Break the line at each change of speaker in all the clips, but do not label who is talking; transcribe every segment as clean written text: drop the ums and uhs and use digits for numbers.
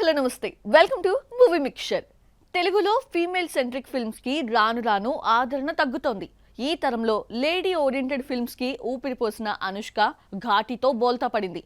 Hello నమస్తే, welcome to movie mixture. తెలుగులో female centric films కి రాను రాను ఆదరణ తగ్గుతోంది. ఈ తరంలో లేడీ ఓరియంటెడ్ ఫిల్మ్స్ కి ఊపిరిపోసిన అనుష్క ఘాటితో బోల్తా పడింది.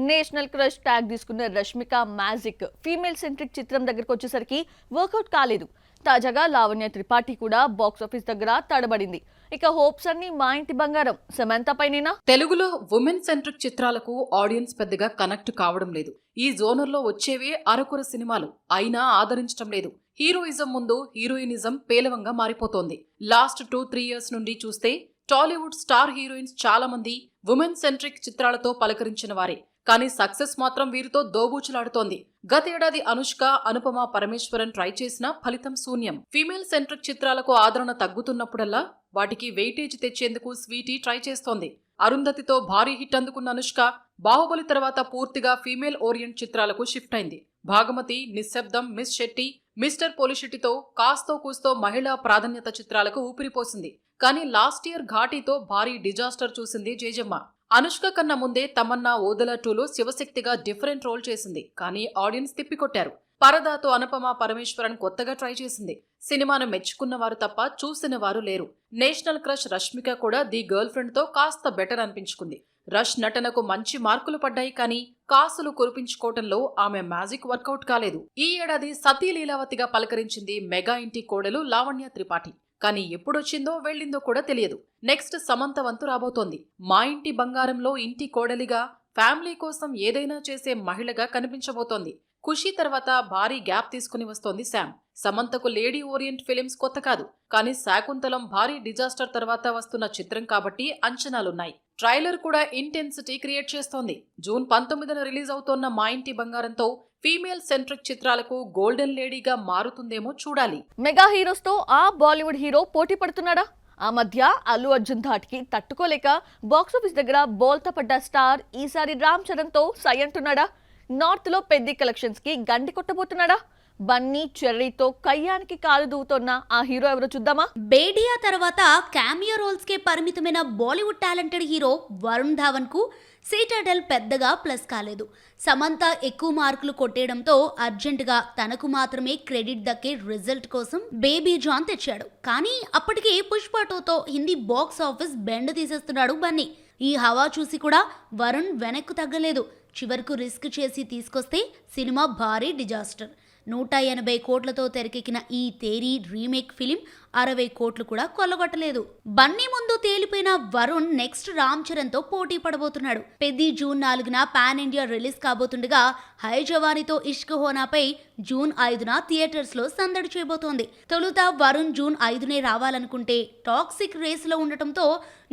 నేషనల్ క్రష్ ట్యాగ్ తీసుకున్న రష్మిక మ్యాజిక్ ఫీమేల్ సెంట్రిక్ చిత్రం దగ్గరకు వచ్చేసరికి వర్కౌట్ కాలేదు. తాజాగా లావణ్య త్రిపాఠి కూడా బాక్స్ ఆఫీస్ దగ్గర తడబడింది. ఇక హోప్స్ అన్ని మా ఇంటి బంగారం సమంత పైనేనా?
తెలుగులో ఉమెన్ సెంట్రిక్ చిత్రాలకు ఆడియన్స్ పెద్దగా కనెక్ట్ కావడం లేదు. ఈ జోనర్లో వచ్చేవే అరకొర సినిమాలు అయినా ఆదరించడం లేదు. హీరోయిజం ముందు హీరోయినిజం పేలవంగా మారిపోతోంది. లాస్ట్ 2-3 ఇయర్స్ నుండి చూస్తే టాలీవుడ్ స్టార్ హీరోయిన్స్ చాలా మంది ఉమెన్ సెంట్రిక్ చిత్రాలతో పలకరించిన వారే. కానీ సక్సెస్ మాత్రం వీరితో దోబూచులాడుతోంది. గతేడాది అనుష్క, అనుపమ పరమేశ్వరన్ ట్రై చేసినా ఫలితం శూన్యం. ఫీమేల్ సెంట్రిక్ చిత్రాలకు ఆదరణ తగ్గుతున్నప్పుడల్లా వాటికి వెయిటేజ్ తెచ్చేందుకు స్వీటీ ట్రై చేస్తోంది. అరుంధతితో భారీ హిట్ అందుకున్న అనుష్క బాహుబలి తర్వాత పూర్తిగా ఫీమేల్ ఓరియంట్ చిత్రాలకు షిఫ్ట్ అయింది. భాగమతి, నిశ్శబ్దం, మిస్ శెట్టి, మిస్టర్ పోలిశెట్టితో కాస్తో కూస్తో మహిళా ప్రాధాన్యత చిత్రాలకు ఊపిరిపోసింది. కానీ లాస్ట్ ఇయర్ ఘాటీతో భారీ డిజాస్టర్ చూసింది జేజమ్మ. అనుష్క కన్నా ముందే తమన్నా ఓదల 2లో శివశక్తిగా డిఫరెంట్ రోల్ చేసింది. కానీ ఆడియన్స్ తిప్పికొట్టారు. పరదాతో అనుపమ పరమేశ్వరన్ కొత్తగా ట్రై చేసింది. సినిమాను మెచ్చుకున్నవారు తప్ప చూసిన వారు లేరు. నేషనల్ క్రష్ రష్మిక కూడా ది గర్ల్ ఫ్రెండ్ తో కాస్త బెటర్ అనిపించుకుంది. రష్ నటనకు మంచి మార్కులు పడ్డాయి. కానీ కాసులు కురిపించుకోవటంలో ఆమె మ్యాజిక్ వర్కౌట్ కాలేదు. ఈ ఏడాది సతీ లీలావతిగా పలకరించింది మెగా ఇంటి కోడలు లావణ్య త్రిపాఠి. కానీ ఎప్పుడొచ్చిందో వెళ్ళిందో కూడా తెలియదు. నెక్స్ట్ సమంత వంతు రాబోతోంది. మా ఇంటి బంగారంలో ఇంటి కోడలిగా ఫ్యామిలీ కోసం ఏదైనా చేసే మహిళగా కనిపించబోతోంది. ఖుషి తర్వాత భారీ గ్యాప్ తీసుకుని వస్తోంది శామ్. సమంతకు లేడీ ఓరియంట్ ఫిలిమ్స్ కొత్త కాదు. కానీ శాకుంతలం భారీ డిజాస్టర్ తర్వాత వస్తున్న చిత్రం కాబట్టి అంచనాలున్నాయి. ట్రైలర్ కూడా ఇంటెన్సిటీ క్రియేట్ చేస్తోంది. జూన్ 19న రిలీజ్ అవుతోన్న మా ఇంటి బంగారంతో ఫీమేల్ సెంట్రిక్ చిత్రాలకు గోల్డెన్ లేడీగా మారుతుందేమో చూడాలి.
మెగా హీరోస్ తో ఆ బాలీవుడ్ హీరో పోటీ పడుతున్నాడా? ఆ మధ్య అల్లు అర్జున్ ధాటికి తట్టుకోలేక బాక్సాఫీస్ దగ్గర బోల్తా పడ్డ స్టార్ ఈసారి రామ్ చరణ్ తో సై అంటున్నాడా? నార్త్ లో పెద్ద కలెక్షన్స్ కి గండి కొట్టబోతున్నాడా? బన్నీ, చెర్రీతో కయ్యానికి కాలు దూవుతోన్న ఆ హీరో ఎవరో చూద్దామా?
బేడియా తర్వాత క్యామియో రోల్స్ కే పరిమితమైన బాలీవుడ్ టాలెంటెడ్ హీరో వరుణ్ ధావన్ కు సిటాడెల్ పెద్దగా ప్లస్ కాలేదు. సమంత ఎక్కువ మార్కులు కొట్టేయడంతో అర్జెంటుగా తనకు మాత్రమే క్రెడిట్ దక్కే రిజల్ట్ కోసం బేబీ జాన్ తెచ్చాడు. కానీ అప్పటికే పుష్ప 2తో హిందీ బాక్స్ ఆఫీస్ బెండ్ తీసేస్తున్నాడు బన్నీ. ఈ హవా చూసి కూడా వరుణ్ వెనక్కు తగ్గలేదు. చివరకు రిస్క్ చేసి తీసుకొస్తే సినిమా భారీ డిజాస్టర్. 180 కోట్లతో తెరకెక్కిన ఈ తేరీ రీమేక్ ఫిలిం 60 కోట్లు కూడా కొల్లగొట్టలేదు. బన్నీ ముందు తేలిపోయిన వరుణ్ నెక్స్ట్ రామ్ చరణ్ తో పోటీ పడబోతున్నాడు. పెద్ది జూన్ 4న పాన్ ఇండియా రిలీజ్ కాబోతుండగా హై జవానీతో ఇష్క్ హోనాపై జూన్ 5న థియేటర్స్ లో సందడి చేయబోతోంది. తొలుత వరుణ్ జూన్ 5నే రావాలనుకుంటే టాక్సిక్ రేసులో ఉండటంతో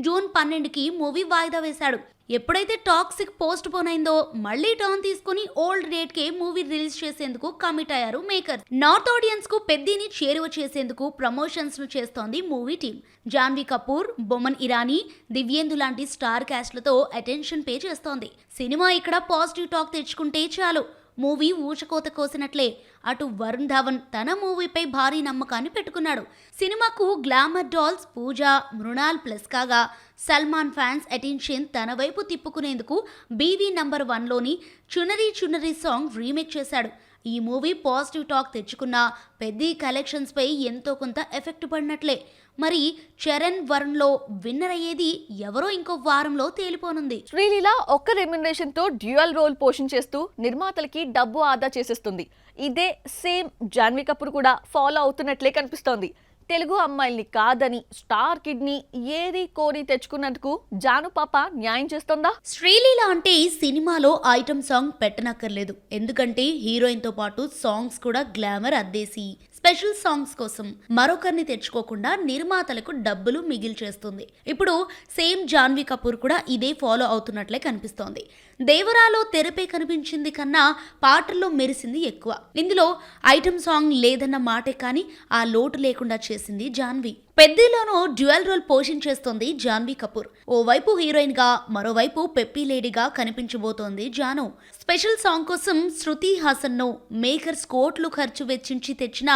జూన్ 12కి మూవీ వాయిదా వేశాడు. ఎప్పుడైతే టాక్సిక్ పోస్ట్ పోన్ అయిందో మళ్లీ టర్న్ తీసుకుని ఓల్డ్ డేట్ కే మూవీ రిలీజ్ చేసేందుకు కమిట్ అయ్యారు మేకర్స్. నార్త్ ఆడియన్స్ కు పెద్దిని చేరువ చేసేందుకు ప్రమోషన్స్ ను చేస్తోంది మూవీ టీం. జాన్వీ కపూర్, బొమన్ ఇరానీ, దివ్యేందు లాంటి స్టార్ క్యాస్ట్లతో అటెన్షన్ పే చేస్తోంది. సినిమా ఇక్కడ పాజిటివ్ టాక్ తెచ్చుకుంటే చాలు, మూవీ ఊచకోత కోసినట్లే. అటు వరుణ్ ధావన్ తన మూవీపై భారీ నమ్మకాన్ని పెట్టుకున్నాడు. సినిమాకు గ్లామర్ డాల్స్ పూజ, మృణాల్ ప్లస్ కాగా సల్మాన్ ఫ్యాన్స్ అటెన్షన్ తన వైపు తిప్పుకునేందుకు బీవీ నంబర్ 1లోని చునరీ చునరీ సాంగ్ రీమేక్ చేశాడు. ఈ మూవీ పాజిటివ్ టాక్ తెచ్చుకున్న పెద్ద కలెక్షన్స్ పై ఎంతో కొంత ఎఫెక్ట్ పడినట్లే. మరి చరణ్ వరుణ్ లో విన్నర్ అయ్యేది ఎవరో ఇంకో వారంలో తేలిపోనుంది.
శ్రీలీల ఒక్క రెమ్యునరేషన్ తో డ్యూయల్ రోల్ పోషించేస్తూ నిర్మాతలకి డబ్బు ఆదా చేసేస్తుంది. ఇదే సేమ్ జాన్వీ కపూర్ కూడా ఫాలో అవుతున్నట్లే కనిపిస్తోంది. తెలుగు అమ్మాయిల్ని కాదని స్టార్ కిడ్ని ఏది కోరి తెచ్చుకున్నందుకు జాను పాప న్యాయం చేస్తోందా?
శ్రీలీల అంటే సినిమాలో ఐటమ్ సాంగ్ పెట్టనక్కర్లేదు. ఎందుకంటే హీరోయిన్ తో పాటు సాంగ్స్ కూడా గ్లామర్ అద్దేసి స్పెషల్ సాంగ్స్ కోసం మరొకరిని తెచ్చుకోకుండా నిర్మాతలకు డబ్బులు మిగిల్చేస్తుంది. ఇప్పుడు సేమ్ జాన్వీ కపూర్ కూడా ఇదే ఫాలో అవుతున్నట్లే కనిపిస్తోంది. దేవరాలో తెరపై కనిపించింది కన్నా పాటల్లో మెరిసింది ఎక్కువ. ఇందులో ఐటమ్ సాంగ్ లేదన్న మాటే కానీ ఆ లోటు లేకుండా చేసింది జాన్వీ. పెద్దిలోనూ డ్యూయల్ రోల్ పోషించేస్తోంది జాన్వీ కపూర్. ఓవైపు హీరోయిన్ గా, మరోవైపు పెప్పీ లేడీగా కనిపించబోతోంది జాను. స్పెషల్ సాంగ్ కోసం శృతి హాసన్ ను మేకర్స్ కోట్లు ఖర్చు వెచ్చించి తెచ్చిన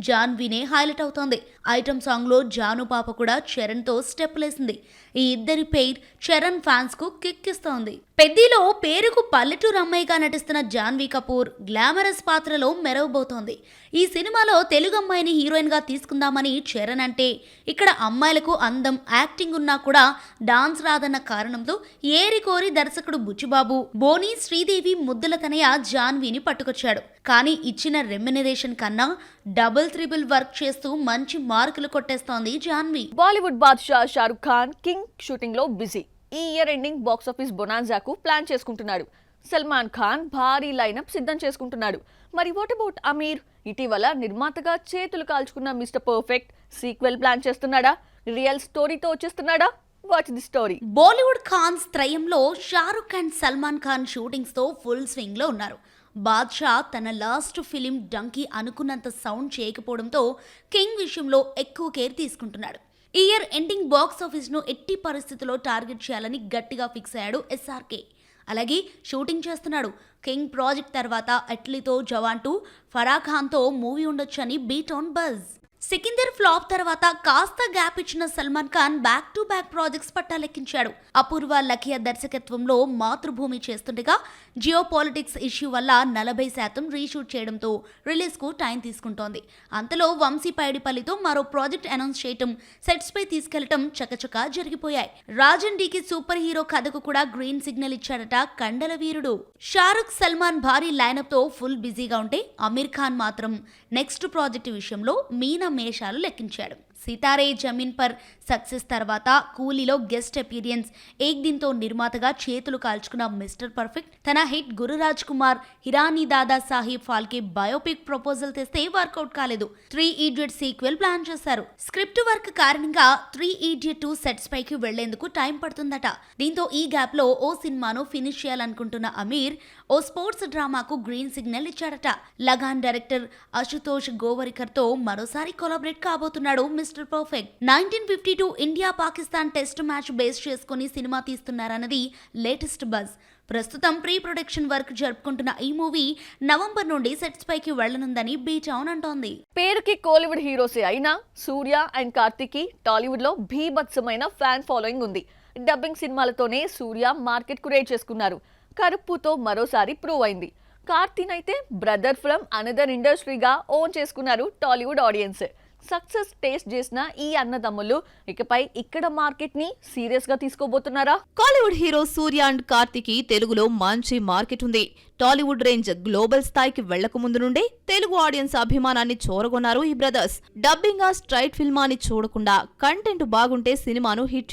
జాన్వీనే హైలైట్ అవుతోంది. ఐటమ్ సాంగ్ లో జాను పాప కూడా చరణ్ తో స్టెప్ లేసింది. ఈ ఇద్దరి పెయిర్ చరణ్ ఫ్యాన్స్ కు కిక్ ఇస్తోంది. పెద్దిలో పేరుకు పల్లెటూరు అమ్మాయిగా నటిస్తున్న జాన్వీ కపూర్ గ్లామరస్ పాత్రలో మెరవబోతోంది. ఈ సినిమాలో తెలుగు అమ్మాయిని హీరోయిన్గా తీసుకుందామని చరణ్ అంటే, ఇక్కడ అమ్మాయిలకు అందం, యాక్టింగ్ ఉన్నా కూడా డాన్స్ రాదన్న కారణంతో ఏరికోరి దర్శకుడు బుచ్చిబాబు బోని శ్రీదేవి ముద్దుల తనయ జాన్వీని పట్టుకొచ్చాడు. కానీ ఇచ్చిన రెమ్యునరేషన్ కన్నా డబుల్ త్రిబుల్ వర్క్ చేస్తూ మంచి మార్కులు కొట్టేస్తోంది జాన్వీ.
బాలీవుడ్ బాద్షా షారుఖ్ ఖాన్ కింగ్ షూటింగ్ లో బిజీ. ఈ ఇయర్ ఎండింగ్ బాక్సాఫీస్ బొనాన్జాకు ప్లాన్ చేసుకుంటున్నాడు. సల్మాన్ ఖాన్ భారీ లైనప్ సిద్ధం చేసుకుంటున్నాడు. మరి వాట్ అబౌట్ అమీర్? ఇటీవల నిర్మాతగా చేతులు కాల్చుకున్న మిస్టర్ పర్ఫెక్ట్ సీక్వెల్ ప్లాన్ చేస్తున్నాడా? రియల్ స్టోరీతో వచ్చేస్తున్నాడా? Watch the story.
Bollywood Khans త్రయంలో షారుఖ్ అండ్ సల్మాన్ ఖాన్ షూటింగ్స్ తో ఫుల్ స్వింగ్ లో ఉన్నారు. బాద్షా తన లాస్ట్ ఫిలిం డంకీ అనుకున్నంత సౌండ్ చేయకపోవడంతో కింగ్ విషయంలో ఎక్కువ కేర్ తీసుకుంటున్నాడు. ఈ ఇయర్ ఎండింగ్ బాక్స్ ఆఫీస్ను ఎట్టి పరిస్థితుల్లో టార్గెట్ చేయాలని గట్టిగా ఫిక్స్ అయ్యాడు ఎస్ఆర్కే. అలాగే షూటింగ్ చేస్తున్నాడు. కింగ్ ప్రాజెక్ట్ తర్వాత అట్లీతో జవాన్ 2, ఫరా ఖాన్తో మూవీ ఉండొచ్చని beat on buzz. Sikandar flop తర్వాత కాస్త గ్యాప్ ఇచ్చిన Salman Khan back to back projects పట్టాలెక్కించాడు. అపూర్వ లఖియా దర్శకత్వంలో మాతృభూమి చేస్తుండగా జియో పాలిటిక్స్ ఇష్యూ వల్ల 40% రీషూట్ చేయడంతో రిలీజ్ కు టైం తీసుకుంటోంది. అంతలో వంశీ పైడిపల్లితో మరో ప్రాజెక్ట్ అనౌన్స్ చేయటం, సెట్స్ పై తీసుకెళ్లటం చకచకా జరిగిపోయాయి. రాజన్ డీకి సూపర్ హీరో కథకు కూడా గ్రీన్ సిగ్నల్ ఇచ్చాడట కండల వీరుడు. షారుఖ్, సల్మాన్ భారీ లైనప్ తో ఫుల్ బిజీగా ఉంటే అమీర్ ఖాన్ మాత్రం నెక్స్ట్ ప్రాజెక్ట్ విషయంలో మీనా మేషాలు లెక్కించాడు. సితారే జమీన్ పర్ సక్సెస్ తర్వాత కూలీలో గెస్ట్ అపీరియన్స్, ఏక్ దిన్తో నిర్మాతగా చేతులు కాల్చుకున్న మిస్టర్ పర్ఫెక్ట్ తన hit Gururaj Kumar Hirani Dada Saheb Phalke biopic proposal తెస్తే వర్కౌట్ కాలేదు. 3 Idiots సీక్వెల్ ప్లాన్ చేశారు. స్క్రిప్ట్ వర్క్ కారణంగా 3 Idiots 2 సెట్స్ పైకి వెళ్లేందుకు టైం పడుతుందట. దీంతో ఈ గ్యాప్ లో ఓ సినిమాను ఫినిష్ చేయాలనుకుంటున్న అమీర్ ఓ స్పోర్ట్స్ డ్రామాకు గ్రీన్ సిగ్నల్ ఇచ్చాడట. లగాన్ డైరెక్టర్ అశుతోష్ గోవరికర్ తో మరోసారి కొలాబరేట్ కాబోతున్నాడు Mister Perfect. 1952 India Pakistan test match base చేసుకుని సినిమా తీస్తున్నారన్నది లేటెస్ట్ బజ్. ప్రస్తుతం ప్రీ ప్రొడక్షన్ వర్క్ జరుపుకుంటున్న ఈ మూవీ నవంబర్ నుండి సెట్స్ పైకి వెళ్లనుందని బీటౌన్ అంటోంది.
పేరుకి కోలీవుడ్ హీరోసే అయినా సూర్య అండ్ కార్తిక్ కి టాలీవుడ్ లో భీభత్సమైన ఫ్యాన్ ఫాలోయింగ్ ఉంది. డబ్బింగ్ సినిమాలతోనే సూర్య మార్కెట్ క్రియేట్ చేసుకున్నారు. కరుప్పుతో మరోసారి ప్రూవ్ అయింది. కార్తీనైతే బ్రదర్ ఫ్రమ్ అనదర్ ఇండస్ట్రీగా ఓన్ చేసుకున్నారు టాలీవుడ్ ఆడియన్స్. సక్సెస్ టేస్ట్ చేసిన ఈ అన్నదమ్ములు ఇకపై ఇక్కడ మార్కెట్ ని సీరియస్ గా తీసుకోబోతున్నారా?
కాలీవుడ్ హీరో సూర్య అండ్ కార్తిక్ తెలుగులో మంచి మార్కెట్ ఉంది. టాలీవుడ్ రేంజ్ గ్లోబల్ స్థాయికి వెళ్లక ముందు నుండే తెలుగు ఆడియన్స్ అభిమానాన్ని చూరగొన్నారు ఈ బ్రదర్స్. డబ్బింగ్ స్ట్రైట్ ఫిల్మా అని చూడకుండా కంటెంట్ బాగుంటే సినిమాను హిట్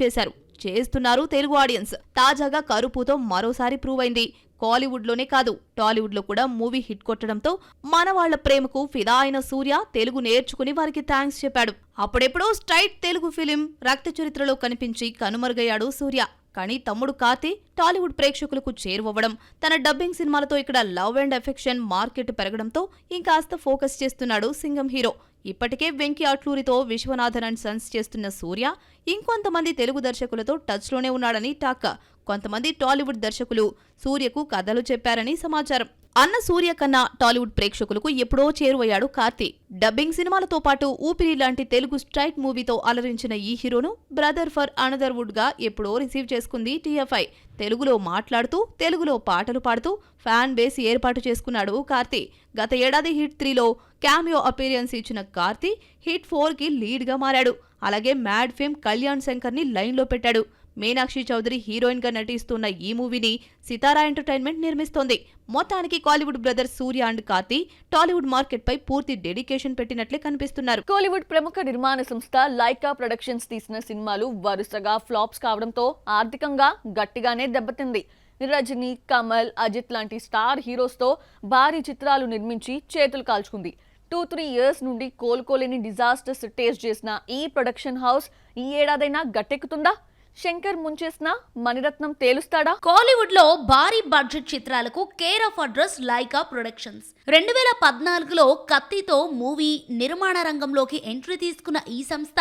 చేస్తున్నారు తెలుగు ఆడియన్స్. తాజాగా కరుపుతో మరోసారి ప్రూవ్ అయింది. కాలీవుడ్ లోనే కాదు, టాలీవుడ్ లో కూడా మూవీ హిట్ కొట్టడంతో మన వాళ్ల ప్రేమకు ఫిదా అయిన సూర్య తెలుగు నేర్చుకుని వారికి థ్యాంక్స్ చెప్పాడు. అప్పుడెప్పుడో స్ట్రైట్ తెలుగు ఫిలిం రక్త చరిత్రలో కనిపించి కనుమరుగయ్యాడు సూర్య. కానీ తమ్ముడు కార్తీ టాలీవుడ్ ప్రేక్షకులకు చేరువవ్వడం, తన డబ్బింగ్ సినిమాలతో ఇక్కడ లవ్ అండ్ ఎఫెక్షన్ మార్కెట్ పెరగడంతో ఇంకాస్త ఫోకస్ చేస్తున్నాడు సింగం హీరో. ఇప్పటికే వెంకీ అట్లూరితో విశ్వనాథన్ అండ్ సన్స్ చేస్తున్న సూర్య ఇంకొంతమంది తెలుగు దర్శకులతో టచ్ లోనే ఉన్నాడని టాక్. కొంతమంది టాలీవుడ్ దర్శకులు సూర్యకు కథలు చెప్పారని సమాచారం. అన్న సూర్య కన్నా టాలీవుడ్ ప్రేక్షకులకు ఎప్పుడో చేరువయ్యాడు కార్తీ. డబ్బింగ్ సినిమాలతో పాటు ఊపిరి లాంటి తెలుగు స్ట్రైట్ మూవీతో అలరించిన ఈ హీరోను బ్రదర్ ఫర్ అనదర్ వుడ్ గా ఎప్పుడో రిసీవ్ చేసుకుంది TFI. తెలుగులో మాట్లాడుతూ తెలుగులో పాటలు పాడుతూ ఫ్యాన్ బేస్ ఏర్పాటు చేసుకున్నాడు కార్తీ. గత ఏడాది హిట్ 3లో క్యామియో అపీరియన్స్ ఇచ్చిన కార్తీ హిట్ 4కి లీడ్ గా మారాడు. అలాగే మ్యాడ్ ఫేమ్ కళ్యాణ్ శంకర్ ని లైన్ లో పెట్టాడు. మీనాక్షి చౌదరి హీరోయిన్ గా నటిస్తున్న ఈ మూవీని సితారా ఎంటర్టైన్మెంట్ నిర్మిస్తోంది. మొత్తానికి Kollywood brothers Suriya and Karthi Tollywood market పై పూర్తి డెడికేషన్ పెట్టినట్లే కనిపిస్తున్నారు.
కోలీవుడ్ ప్రముఖ నిర్మాణ సంస్థ లైకా ప్రొడక్షన్స్ తీసిన సినిమాలు వరుసగా ఫ్లాప్స్ కావడంతో ఆర్థికంగా గట్టిగానే దెబ్బతింది. రజనీ, కమల్, అజిత్ లాంటి స్టార్ హీరోస్ తో భారీ చిత్రాలు నిర్మించి చేతులు కాల్చుకుంది. 2-3 ఇయర్స్ నుండి కోలుకోలేని డిజాస్టర్స్ టేస్ట్ చేసిన ఈ ప్రొడక్షన్ హౌస్ ఈ ఏడాదైనా గట్టెక్కుతుందా? శంకర్ ముంచేసిన మణిరత్నం తేలుస్తాడా?
కాలీవుడ్ లో భారీ బడ్జెట్ చిత్రాలకు care of address Lyca productions. 2014లో కత్తితో మూవీ నిర్మాణ రంగంలోకి ఎంట్రీ తీసుకున్న ఈ సంస్థ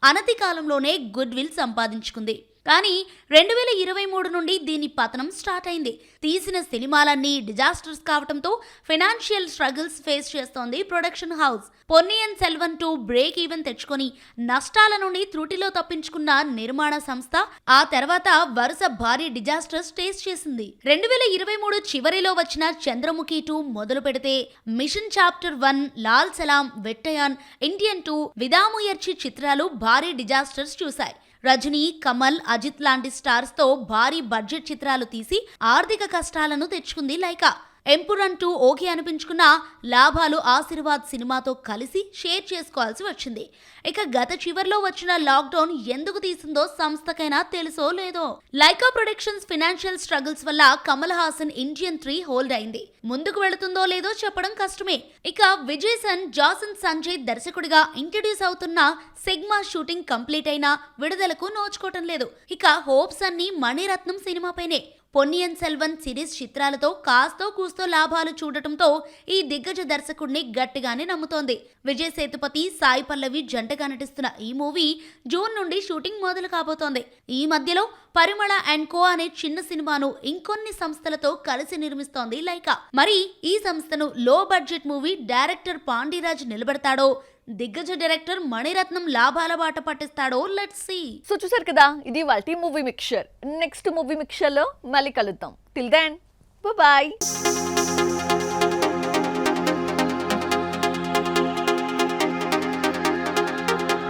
అనతి కాలంలోనే గుడ్ విల్ సంపాదించుకుంది. కానీ 2023 నుండి దీని పతనం స్టార్ట్ అయింది. తీసిన సినిమాలన్నీ డిజాస్టర్స్ కావడంతో ఫైనాన్షియల్ స్ట్రగుల్స్ ఫేస్ చేస్తోంది production house. Ponniyin Selvan 2 break even తెచ్చుకొని నష్టాల నుండి త్రుటిలో తప్పించుకున్న నిర్మాణ సంస్థ ఆ తర్వాత వరుస భారీ డిజాస్టర్స్ టేస్ట్ చేసింది. 2023 చివరిలో వచ్చిన చంద్రముఖి 2 మొదలు పెడితే మిషన్ చాప్టర్ 1, లాల్ సలాం, వెట్టయాన్, ఇండియన్ 2, విదాముయర్చి చిత్రాలు భారీ డిజాస్టర్స్ చూశాయి. రజనీ, కమల్, అజిత్ లాంటి స్టార్స్ తో భారీ బడ్జెట్ చిత్రాలు తీసి ఆర్థిక కష్టాలను తెచ్చుకుంది లైకా. ఎంపురన్ 2 ఓకే అనిపించుకున్న లాభాలు ఆశీర్వాద్ సినిమాతో కలిసి షేర్ చేసుకోవాల్సి వచ్చింది. ఇక గత చివర్లో వచ్చిన లాక్డౌన్ ఎందుకు తీసిందో సంస్థకైనా తెలుసో లేదో. లైకా ప్రొడక్షన్స్ ఫైనాన్షియల్ స్ట్రగుల్స్ వల్ల కమల్ హాసన్ ఇండియన్ 3 హోల్డ్ అయింది. ముందుకు వెళుతుందో లేదో చెప్పడం కష్టమే. ఇక విజయ్ జాసన్ సంజయ్ దర్శకుడిగా ఇంట్రడ్యూస్ అవుతున్న సిగ్మా షూటింగ్ కంప్లీట్ అయినా విడుదలకు నోచుకోవటం లేదు. ఇక హోప్స్ అన్ని మణిరత్నం సినిమాపైనే. పొన్నియిన్ సెల్వన్ సిరీస్ చిత్రాలతో కాస్తో కూస్తో లాభాలు చూడటంతో ఈ దిగ్గజ దర్శకుడిని గట్టిగానే నమ్ముతోంది. విజయ్ సేతుపతి, సాయి పల్లవి జంటగా నటిస్తున్న ఈ మూవీ జూన్ నుండి షూటింగ్ మొదలు కాబోతోంది. ఈ మధ్యలో పరిమళ అండ్ కో అనే చిన్న సినిమాను ఇంకొన్ని సంస్థలతో కలిసి నిర్మిస్తోంది లైకా. మరి ఈ సంస్థను లో బడ్జెట్ మూవీ డైరెక్టర్ పాండిరాజ్ నిలబెడతాడో, దిగ్గజ డైరెక్టర్ మణిరత్నం లాభాల బాట పట్టిస్తాడో లెట్స్ సీ.
సో చూసారు కదా, ఇది వాటి movie mixture. Next movie mixture లో మళ్ళీ కలుద్దాం. Till then bye.